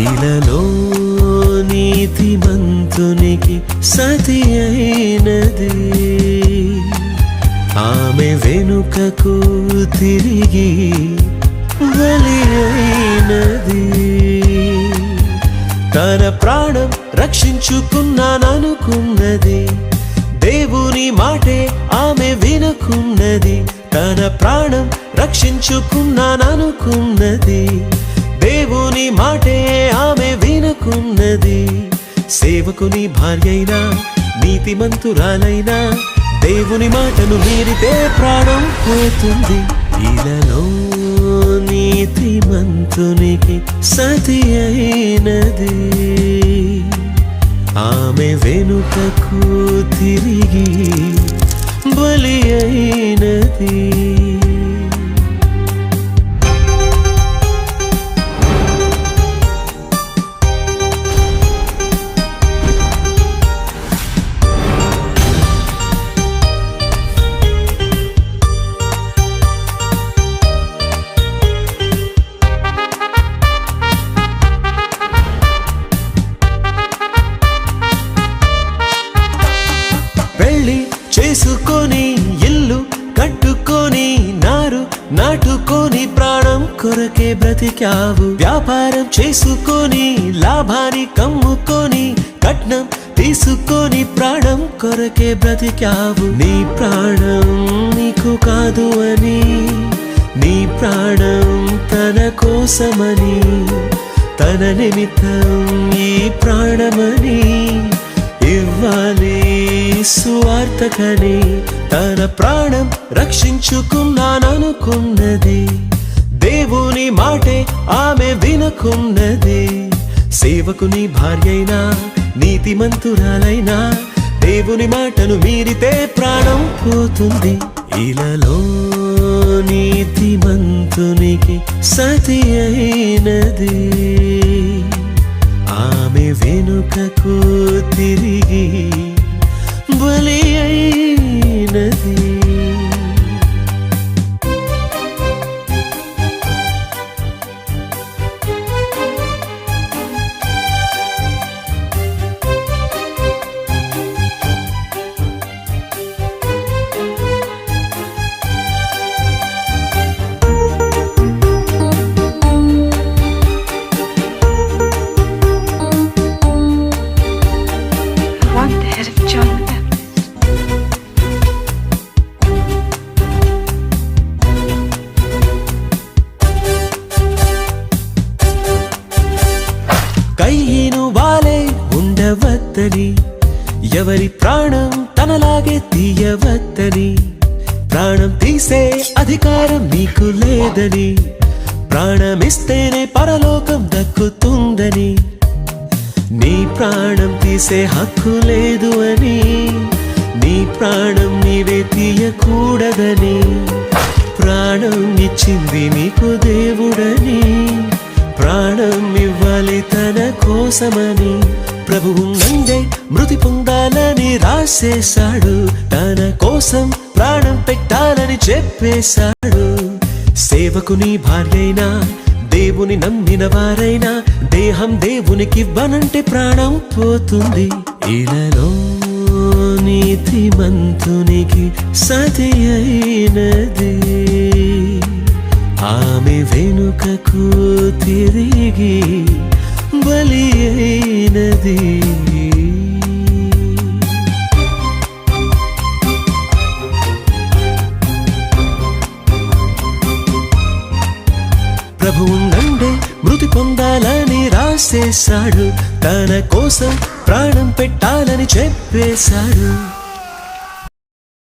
ఇలలో నీతిమంతునికి సతి అయినది, ఆమె వెనుకకు తిరిగి బలి అయినది. తన ప్రాణం రక్షించుకున్నాననుకున్నది, దేవుని మాటే ఆమె వినకున్నది. తన ప్రాణం రక్షించుకున్నాననుకున్నది, దేవుని మాటే ఆమె వినకున్నది. సేవకుని భార్యైనా నీతిమంతురాలైనా దేవుని మాటను మీరితే ప్రాణం పోతుంది. ఇలలో నీతిమంతునికి సతి అయినది, ఆమె వెనుకకు తిరిగి బలి అయినది. పెళ్లి చేసుకొని ఇల్లు కట్టుకొని నారు నాటుకొని ప్రాణం కొరకే బ్రతికావు. వ్యాపారం చేసుకొని లాభాన్ని కమ్ముకొని కట్నం తీసుకొని ప్రాణం కొరకే బ్రతికావు. నీ ప్రాణం నీకు కాదు అని, నీ ప్రాణం తన కోసమని, తన నిమిత్తం ఈ ప్రాణమని ఇవ్వాలి సువార్తకని తన ప్రాణం రక్షించుకున్నాననుకున్నది, దేవుని మాటే ఆమె వినకున్నది. సేవకుని భార్యైనా నీతిమంతురాలైనా దేవుని మాటను మీరితే ప్రాణం పోతుంది. ఇలలో నీతిమంతునికి సతి అయినది, ఆమె వెనుకకు తిరిగి బలి అయినది. కయ్యను వాలే ఉండవద్దని, ఎవరి ప్రాణం తనలాగే తీయవద్దని, ప్రాణం తీసే అధికారం నీకు లేదని, ప్రాణమిస్తేనే పరలోకం దక్కుతుందని, నీ ప్రాణం తీసే హక్కు లేదు అని, నీ ప్రాణం నీవే తీయకూడదని, ప్రాణం ఇచ్చింది నీకు దేవుడని, ప్రాణం ఇవ్వాలి తన కోసమని, ప్రభువు నందే మృతి పొందాలని రాసేశాడు, తన కోసం ప్రాణం పెట్టాలని చెప్పేశాడు. సేవకుని భార్యైనా దేవుని నమ్మిన వారైనా దేహం దేవునికి ఇవ్వనంటే ప్రాణం పోతుంది. ఇలలో నీతిమంతునికి సతి అయినది, ఆమె వెనుకకు తిరిగి బలి అయినది. ప్రభువు నందే మృతి పొందాలని రాసేశాడు, తన కోసం ప్రాణం పెట్టాలని చెప్పేశాడు.